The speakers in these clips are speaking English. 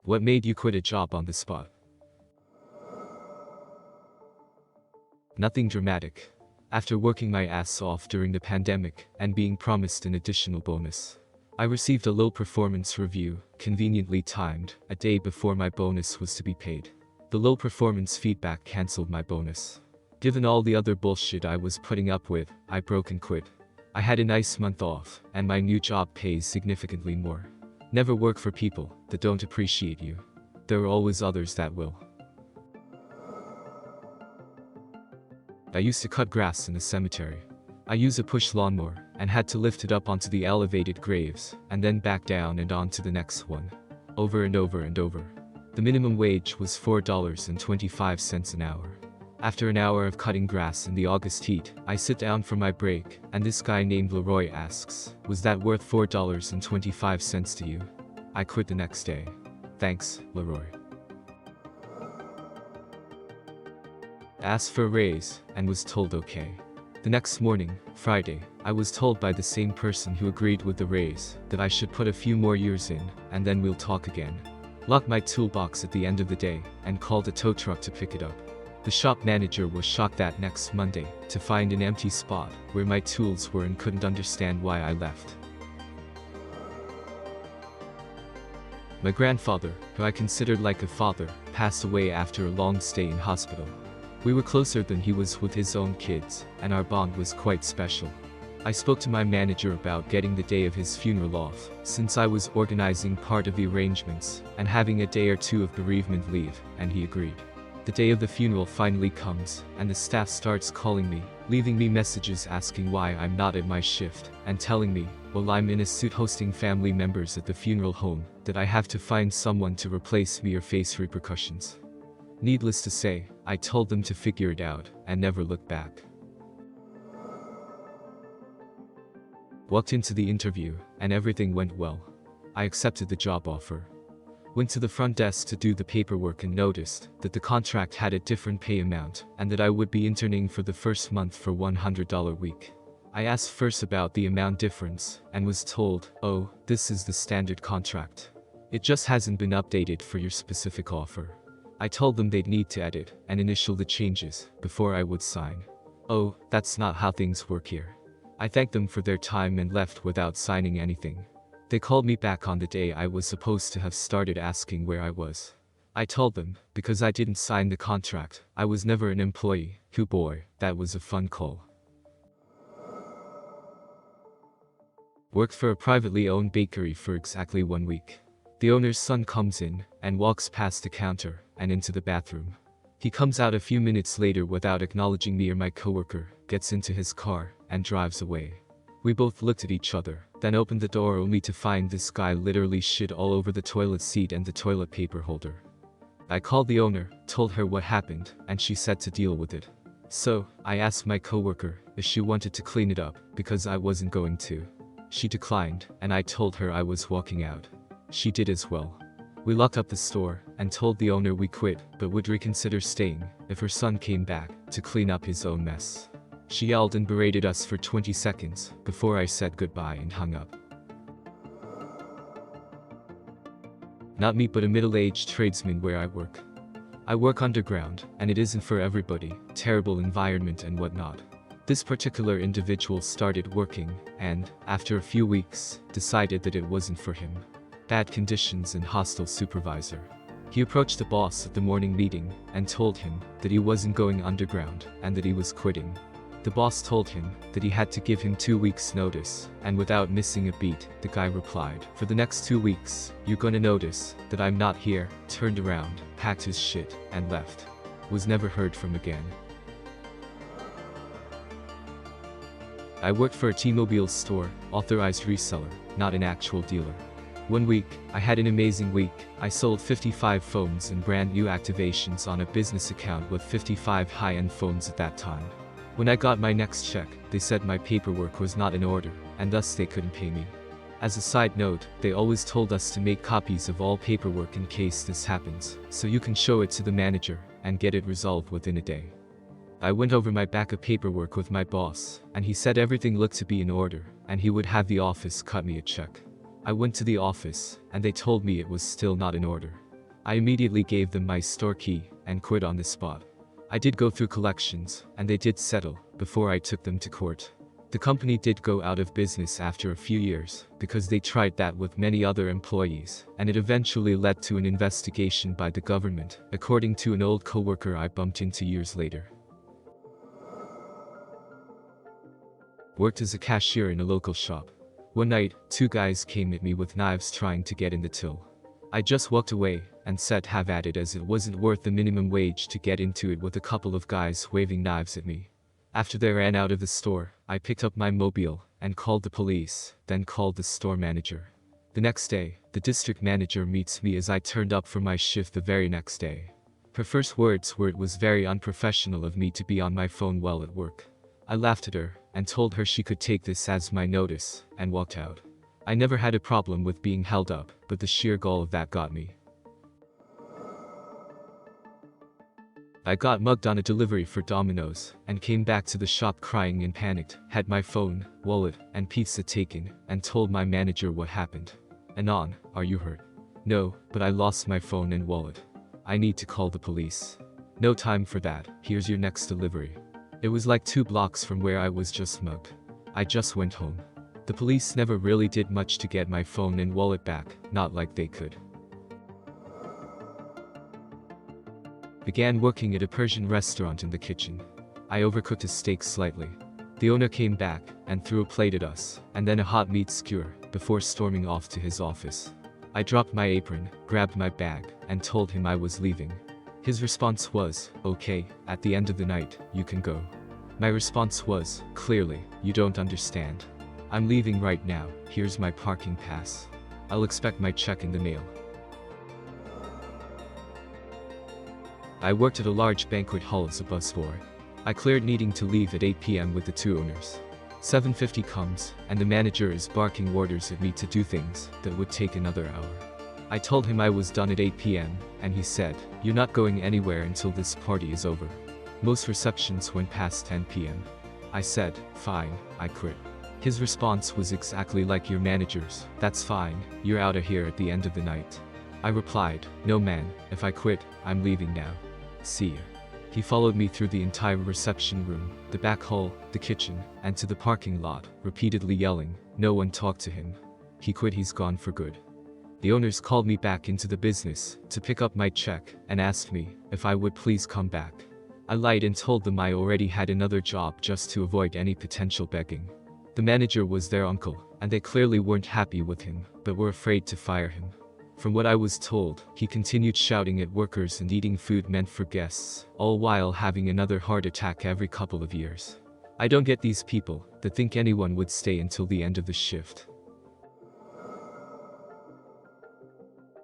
What made you quit a job on the spot? Nothing dramatic. After working my ass off during the pandemic and being promised an additional bonus, I received a low performance review, conveniently timed, a day before my bonus was to be paid. The low performance feedback cancelled my bonus. Given all the other bullshit I was putting up with, I broke and quit. I had a nice month off, and my new job pays significantly more. Never work for people that don't appreciate you. There are always others that will. I used to cut grass in a cemetery. I use a push lawnmower and had to lift it up onto the elevated graves and then back down and onto the next one. Over and over and over. The minimum wage was $4.25 an hour. After an hour of cutting grass in the August heat, I sit down for my break and this guy named Leroy asks, "Was that worth $4.25 to you?" I quit the next day. Thanks, Leroy. Asked for a raise and was told okay. The next morning, Friday, I was told by the same person who agreed with the raise that I should put a few more years in and then we'll talk again. Locked my toolbox at the end of the day and called a tow truck to pick it up. The shop manager was shocked that next Monday to find an empty spot where my tools were and couldn't understand why I left. My grandfather, who I considered like a father, passed away after a long stay in hospital. We were closer than he was with his own kids, and our bond was quite special. I spoke to my manager about getting the day of his funeral off, since I was organizing part of the arrangements and having a day or two of bereavement leave, and he agreed. The day of the funeral finally comes, and the staff starts calling me, leaving me messages asking why I'm not at my shift, and telling me, while I'm in a suit hosting family members at the funeral home, that I have to find someone to replace me or face repercussions. Needless to say, I told them to figure it out, and never looked back. Walked into the interview, and everything went well. I accepted the job offer. Went to the front desk to do the paperwork and noticed that the contract had a different pay amount, and that I would be interning for the first month for $100 a week. I asked first about the amount difference, and was told, "Oh, this is the standard contract. It just hasn't been updated for your specific offer." I told them they'd need to edit and initial the changes before I would sign. "Oh, that's not how things work here." I thanked them for their time and left without signing anything. They called me back on the day I was supposed to have started asking where I was. I told them, because I didn't sign the contract, I was never an employee. Boy, that was a fun call. Worked for a privately owned bakery for exactly 1 week. The owner's son comes in and walks past the counter and into the bathroom. He comes out a few minutes later without acknowledging me or my coworker, gets into his car, and drives away. We both looked at each other, then opened the door only to find this guy literally shit all over the toilet seat and the toilet paper holder. I called the owner, told her what happened, and she said to deal with it. So, I asked my coworker if she wanted to clean it up, because I wasn't going to. She declined, and I told her I was walking out. She did as well. We locked up the store and told the owner we quit but would reconsider staying if her son came back to clean up his own mess. She yelled and berated us for 20 seconds before I said goodbye and hung up. Not me but a middle-aged tradesman where I work. I work underground, and it isn't for everybody, terrible environment and whatnot. This particular individual started working and, after a few weeks, decided that it wasn't for him. Bad conditions and hostile supervisor. He approached the boss at the morning meeting and told him that he wasn't going underground and that he was quitting. The boss told him that he had to give him 2 weeks notice, and without missing a beat, the guy replied, "For the next 2 weeks, you're gonna notice that I'm not here," turned around, packed his shit, and left. Was never heard from again. I worked for a T-Mobile store, authorized reseller, not an actual dealer. 1 week, I had an amazing week. I sold 55 phones and brand new activations on a business account with 55 high-end phones at that time. When I got my next check, they said my paperwork was not in order, and thus they couldn't pay me. As a side note, they always told us to make copies of all paperwork in case this happens, so you can show it to the manager and get it resolved within a day. I went over my backup paperwork with my boss, and he said everything looked to be in order, and he would have the office cut me a check. I went to the office, and they told me it was still not in order. I immediately gave them my store key and quit on the spot. I did go through collections, and they did settle before I took them to court. The company did go out of business after a few years because they tried that with many other employees, and it eventually led to an investigation by the government, according to an old coworker I bumped into years later. Worked as a cashier in a local shop. One night, 2 guys came at me with knives trying to get in the till. I just walked away and said have at it, as it wasn't worth the minimum wage to get into it with a couple of guys waving knives at me. After they ran out of the store, I picked up my mobile and called the police, then called the store manager. The next day, the district manager meets me as I turned up for my shift the very next day. Her first words were it was very unprofessional of me to be on my phone while at work. I laughed at her and told her she could take this as my notice, and walked out. I never had a problem with being held up, but the sheer gall of that got me. I got mugged on a delivery for Domino's, and came back to the shop crying and panicked, had my phone, wallet, and pizza taken, and told my manager what happened. Anon, are you hurt? No, but I lost my phone and wallet. I need to call the police. No time for that, here's your next delivery. It was like 2 blocks from where I was just mugged. I just went home. The police never really did much to get my phone and wallet back, not like they could. Began working at a Persian restaurant in the kitchen. I overcooked a steak slightly. The owner came back and threw a plate at us, and then a hot meat skewer, before storming off to his office. I dropped my apron, grabbed my bag, and told him I was leaving. His response was, okay, at the end of the night, you can go. My response was, clearly, you don't understand. I'm leaving right now, here's my parking pass. I'll expect my check in the mail. I worked at a large banquet hall as a busboy. I cleared needing to leave at 8 p.m. with the 2 owners. 7:50 comes, and the manager is barking orders at me to do things that would take another hour. I told him I was done at 8 p.m., and he said, you're not going anywhere until this party is over. Most receptions went past 10 p.m. I said, fine, I quit. His response was exactly like your manager's, that's fine, you're out of here at the end of the night. I replied, no man, if I quit, I'm leaving now. See ya. He followed me through the entire reception room, the back hall, the kitchen, and to the parking lot, repeatedly yelling, no one talked to him. He quit, he's gone for good. The owners called me back into the business to pick up my check and asked me if I would please come back. I lied and told them I already had another job just to avoid any potential begging. The manager was their uncle, and they clearly weren't happy with him, but were afraid to fire him. From what I was told, he continued shouting at workers and eating food meant for guests, all while having another heart attack every couple of years. I don't get these people that think anyone would stay until the end of the shift.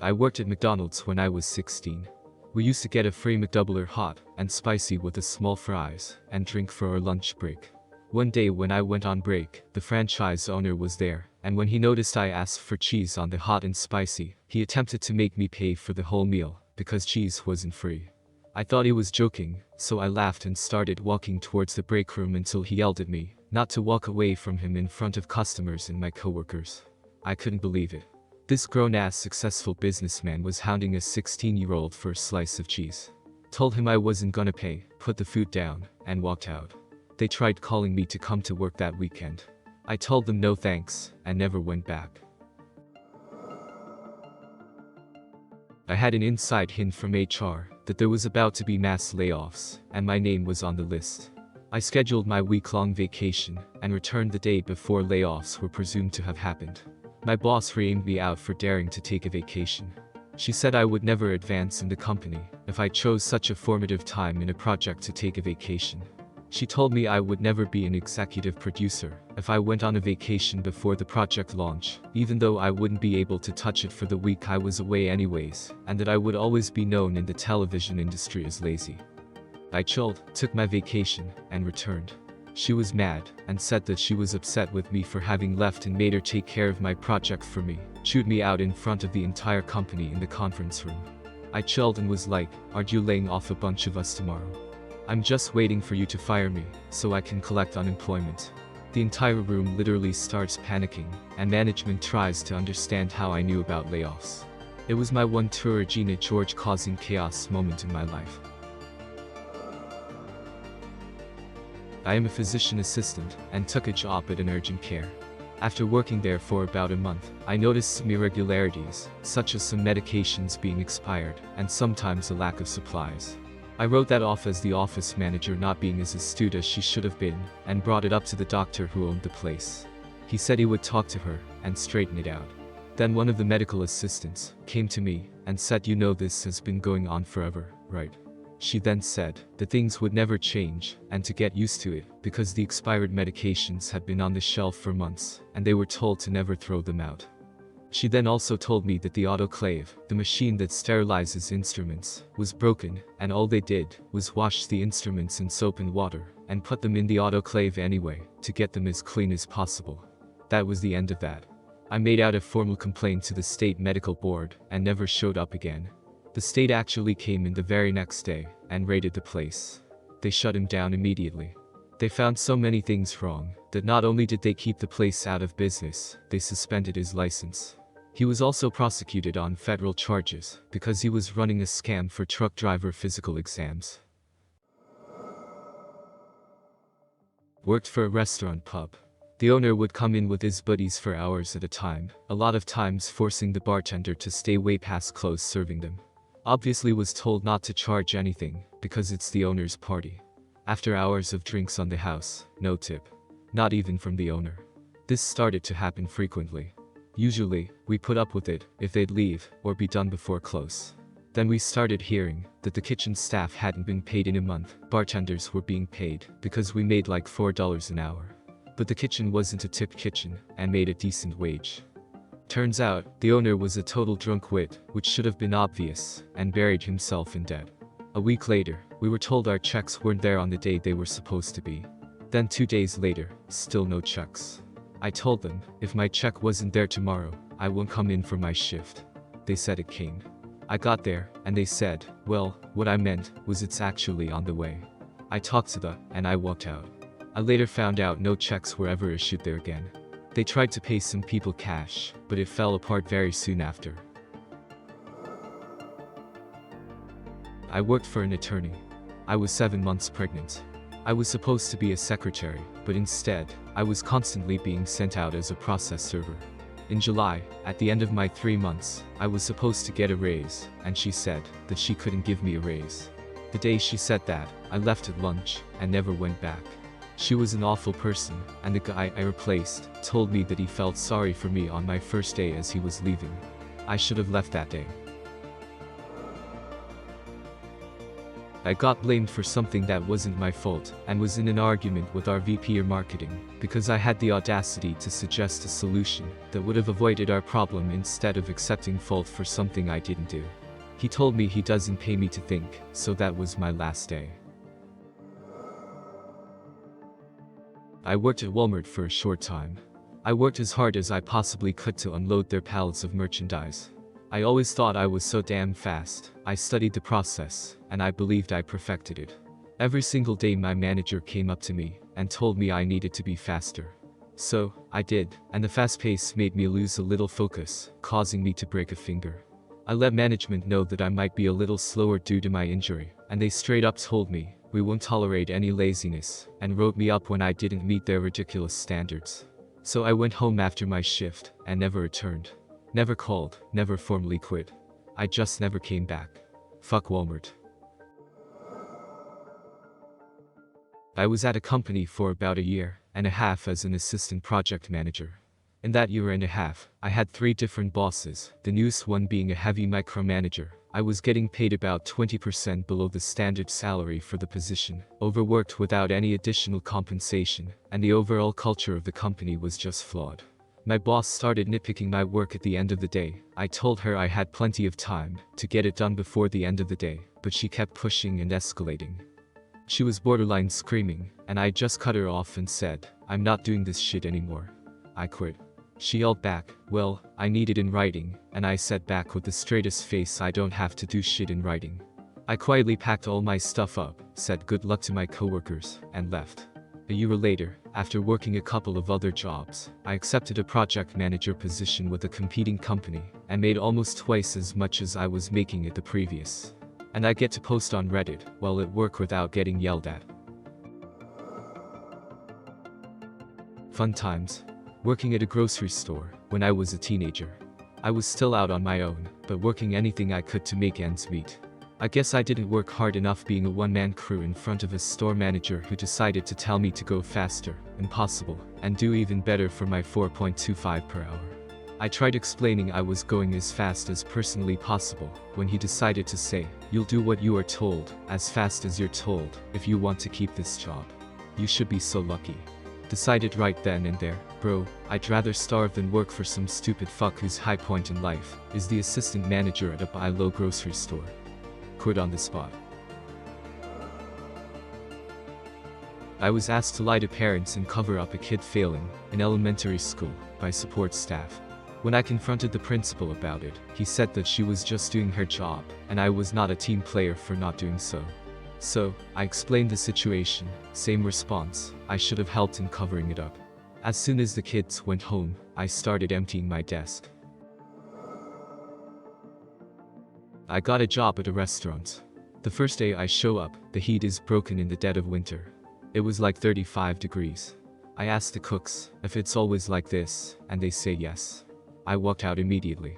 I worked at McDonald's when I was 16. We used to get a free McDoubler hot and spicy with a small fries and drink for our lunch break. One day when I went on break, the franchise owner was there, and when he noticed I asked for cheese on the hot and spicy, he attempted to make me pay for the whole meal, because cheese wasn't free. I thought he was joking, so I laughed and started walking towards the break room until he yelled at me not to walk away from him in front of customers and my coworkers. I couldn't believe it. This grown-ass successful businessman was hounding a 16-year-old for a slice of cheese. Told him I wasn't gonna pay, put the food down, and walked out. They tried calling me to come to work that weekend. I told them no thanks, and never went back. I had an inside hint from HR that there was about to be mass layoffs, and my name was on the list. I scheduled my week-long vacation, and returned the day before layoffs were presumed to have happened. My boss reamed me out for daring to take a vacation. She said I would never advance in the company if I chose such a formative time in a project to take a vacation. She told me I would never be an executive producer if I went on a vacation before the project launch, even though I wouldn't be able to touch it for the week I was away anyways, and that I would always be known in the television industry as lazy. I chilled, took my vacation, and returned. She was mad, and said that she was upset with me for having left and made her take care of my project for me, chewed me out in front of the entire company in the conference room. I chilled and was like, aren't you laying off a bunch of us tomorrow? I'm just waiting for you to fire me, so I can collect unemployment. The entire room literally starts panicking, and management tries to understand how I knew about layoffs. It was my one true Regina George causing chaos moment in my life. I am a physician assistant and took a job at an urgent care. After working there for about a month, I noticed some irregularities, such as some medications being expired, and sometimes a lack of supplies. I wrote that off as the office manager not being as astute as she should have been, and brought it up to the doctor who owned the place. He said he would talk to her and straighten it out. Then one of the medical assistants came to me and said, "You know this has been going on forever, right?" She then said that things would never change and to get used to it because the expired medications had been on the shelf for months and they were told to never throw them out. She then also told me that the autoclave, the machine that sterilizes instruments, was broken and all they did was wash the instruments in soap and water and put them in the autoclave anyway to get them as clean as possible. That was the end of that. I made out a formal complaint to the state medical board and never showed up again. The state actually came in the very next day and raided the place. They shut him down immediately. They found so many things wrong that not only did they keep the place out of business, they suspended his license. He was also prosecuted on federal charges because he was running a scam for truck driver physical exams. Worked for a restaurant pub. The owner would come in with his buddies for hours at a time, a lot of times forcing the bartender to stay way past close serving them. Obviously was told not to charge anything, because it's the owner's party. After hours of drinks on the house, no tip. Not even from the owner. This started to happen frequently. Usually, we put up with it if they'd leave or be done before close. Then we started hearing that the kitchen staff hadn't been paid in a month. Bartenders were being paid because we made like $4 an hour. But the kitchen wasn't a tip kitchen and made a decent wage. Turns out, the owner was a total drunk wit, which should have been obvious, and buried himself in debt. A week later, we were told our checks weren't there on the day they were supposed to be. Then 2 days later, still no checks. I told them, if my check wasn't there tomorrow, I won't come in for my shift. They said it came. I got there, and they said, well, what I meant was it's actually on the way. I talked to them, and I walked out. I later found out no checks were ever issued there again. They tried to pay some people cash, but it fell apart very soon after. I worked for an attorney. I was 7 months pregnant. I was supposed to be a secretary, but instead, I was constantly being sent out as a process server. In July, at the end of my 3 months, I was supposed to get a raise, and she said that she couldn't give me a raise. The day she said that, I left at lunch and never went back. She was an awful person, and the guy I replaced told me that he felt sorry for me on my first day as he was leaving. I should have left that day. I got blamed for something that wasn't my fault and was in an argument with our VP of marketing because I had the audacity to suggest a solution that would have avoided our problem instead of accepting fault for something I didn't do. He told me he doesn't pay me to think, so that was my last day. I worked at Walmart for a short time. I worked as hard as I possibly could to unload their pallets of merchandise. I always thought I was so damn fast. I studied the process, and I believed I perfected it. Every single day my manager came up to me and told me I needed to be faster. So, I did, and the fast pace made me lose a little focus, causing me to break a finger. I let management know that I might be a little slower due to my injury, and they straight up told me, "We won't tolerate any laziness," and wrote me up when I didn't meet their ridiculous standards. So I went home after my shift and never returned. Never called, never formally quit. I just never came back. Fuck Walmart. I was at a company for about a year and a half as an assistant project manager. In that year and a half, I had 3 different bosses, the newest one being a heavy micromanager. I was getting paid about 20% below the standard salary for the position, overworked without any additional compensation, and the overall culture of the company was just flawed. My boss started nitpicking my work at the end of the day. I told her I had plenty of time to get it done before the end of the day, but she kept pushing and escalating. She was borderline screaming, and I just cut her off and said, "I'm not doing this shit anymore." I quit. She yelled back, "Well, I need it in writing," and I said back with the straightest face, "I don't have to do shit in writing." I quietly packed all my stuff up, said good luck to my coworkers, and left. A year later, after working a couple of other jobs, I accepted a project manager position with a competing company and made almost twice as much as I was making at the previous. And I get to post on Reddit while at work without getting yelled at. Fun times. Working at a grocery store when I was a teenager. I was still out on my own, but working anything I could to make ends meet. I guess I didn't work hard enough being a one-man crew in front of a store manager who decided to tell me to go faster, impossible, and do even better for my 4.25 per hour. I tried explaining I was going as fast as personally possible, when he decided to say, "You'll do what you are told, as fast as you're told, if you want to keep this job. You should be so lucky." Decided right then and there, bro, I'd rather starve than work for some stupid fuck whose high point in life is the assistant manager at a buy low grocery store. Quit on the spot. I was asked to lie to parents and cover up a kid failing in elementary school by support staff. When I confronted the principal about it, he said that she was just doing her job, and I was not a team player for not doing so. So, I explained the situation, same response, I should have helped in covering it up. As soon as the kids went home, I started emptying my desk. I got a job at a restaurant. The first day I show up, the heat is broken in the dead of winter. It was like 35 degrees. I asked the cooks if it's always like this, and they say yes. I walked out immediately.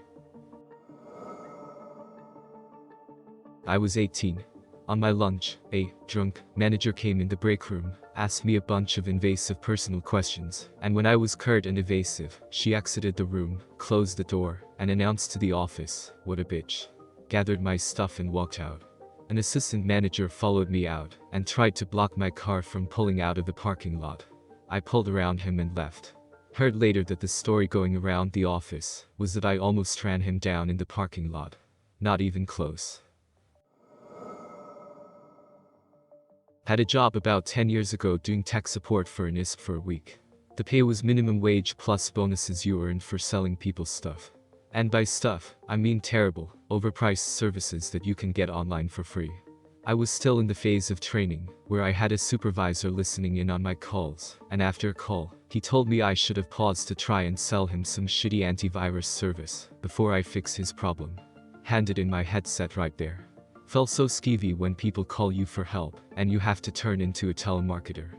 I was 18. On my lunch, a drunk manager came in the break room, asked me a bunch of invasive personal questions, and when I was curt and evasive, she exited the room, closed the door, and announced to the office, "What a bitch." Gathered my stuff and walked out. An assistant manager followed me out and tried to block my car from pulling out of the parking lot. I pulled around him and left. Heard later that the story going around the office was that I almost ran him down in the parking lot. Not even close. Had a job about 10 years ago doing tech support for an ISP for a week. The pay was minimum wage plus bonuses you earned for selling people stuff. And by stuff, I mean terrible, overpriced services that you can get online for free. I was still in the phase of training, where I had a supervisor listening in on my calls, and after a call, he told me I should have paused to try and sell him some shitty antivirus service before I fix his problem. Handed in my headset right there. Felt so skeevy when people call you for help, and you have to turn into a telemarketer.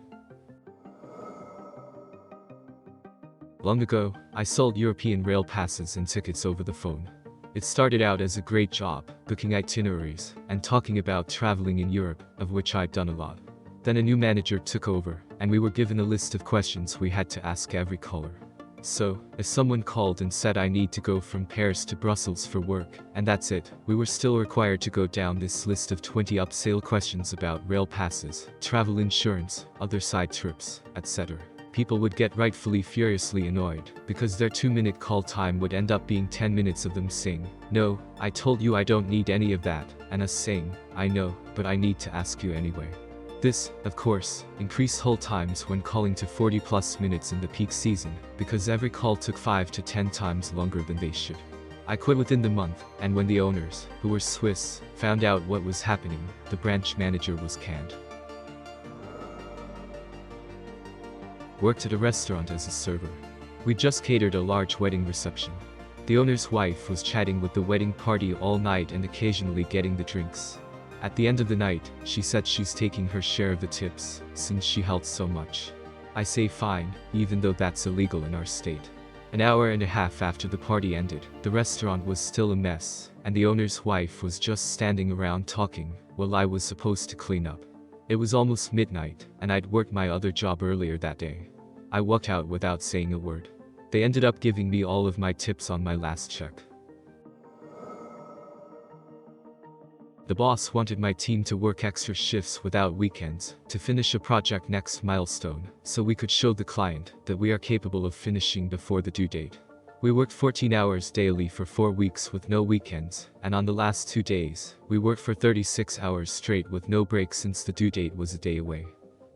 Long ago, I sold European rail passes and tickets over the phone. It started out as a great job, booking itineraries, and talking about traveling in Europe, of which I'd done a lot. Then a new manager took over, and we were given a list of questions we had to ask every caller. So, if someone called and said I need to go from Paris to Brussels for work, and that's it, we were still required to go down this list of 20 upsell questions about rail passes, travel insurance, other side trips, etc. People would get rightfully furiously annoyed, because their 2-minute call time would end up being 10 minutes of them saying, "No, I told you I don't need any of that," and us saying, "I know, but I need to ask you anyway." This, of course, increased hold times when calling to 40+ minutes in the peak season, because every call took 5 to 10 times longer than they should. I quit within the month, and when the owners, who were Swiss, found out what was happening, the branch manager was canned. Worked at a restaurant as a server. We just catered a large wedding reception. The owner's wife was chatting with the wedding party all night and occasionally getting the drinks. At the end of the night, she said she's taking her share of the tips, since she helped so much. I say fine, even though that's illegal in our state. An hour and a half after the party ended, the restaurant was still a mess, and the owner's wife was just standing around talking, while I was supposed to clean up. It was almost midnight, and I'd worked my other job earlier that day. I walked out without saying a word. They ended up giving me all of my tips on my last check. The boss wanted my team to work extra shifts without weekends to finish a project next milestone, so we could show the client that we are capable of finishing before the due date. We worked 14 hours daily for 4 weeks with no weekends, and on the last 2 days, we worked for 36 hours straight with no break since the due date was a day away.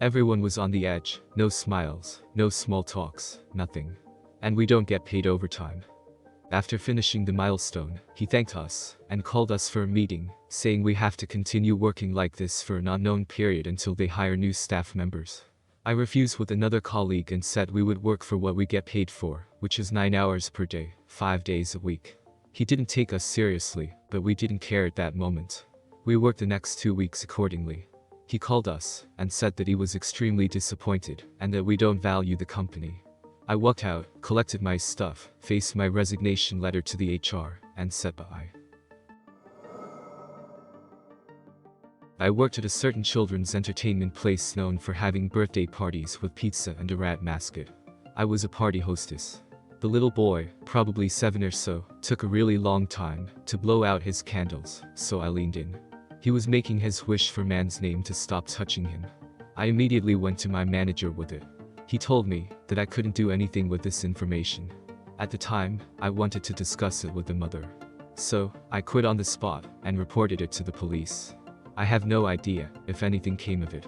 Everyone was on the edge, no smiles, no small talks, nothing. And we don't get paid overtime. After finishing the milestone, he thanked us and called us for a meeting, saying we have to continue working like this for an unknown period until they hire new staff members. I refused with another colleague and said we would work for what we get paid for, which is 9 hours per day, 5 days a week. He didn't take us seriously, but we didn't care at that moment. We worked the next 2 weeks accordingly. He called us and said that he was extremely disappointed and that we don't value the company. I walked out, collected my stuff, faced my resignation letter to the HR, and said bye. I worked at a certain children's entertainment place known for having birthday parties with pizza and a rat mascot. I was a party hostess. The little boy, probably 7 or so, took a really long time to blow out his candles, so I leaned in. He was making his wish for man's name to stop touching him. I immediately went to my manager with it. He told me that I couldn't do anything with this information. At the time, I wanted to discuss it with the mother. So, I quit on the spot and reported it to the police. I have no idea if anything came of it.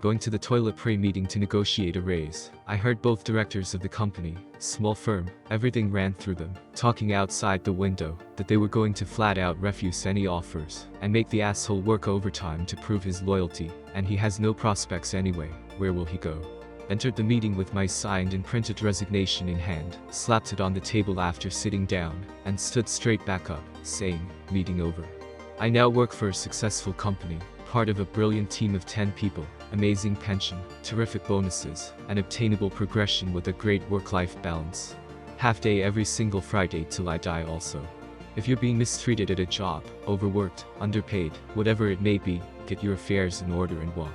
Going to the toilet pre-meeting to negotiate a raise, I heard both directors of the company, small firm, everything ran through them, talking outside the window that they were going to flat out refuse any offers and make the asshole work overtime to prove his loyalty, and he has no prospects anyway, where will he go? Entered the meeting with my signed and printed resignation in hand, slapped it on the table after sitting down, and stood straight back up, saying, meeting over. I now work for a successful company, part of a brilliant team of 10 people, amazing pension, terrific bonuses, and obtainable progression with a great work-life balance. Half day every single Friday till I die also. If you're being mistreated at a job, overworked, underpaid, whatever it may be, get your affairs in order and walk.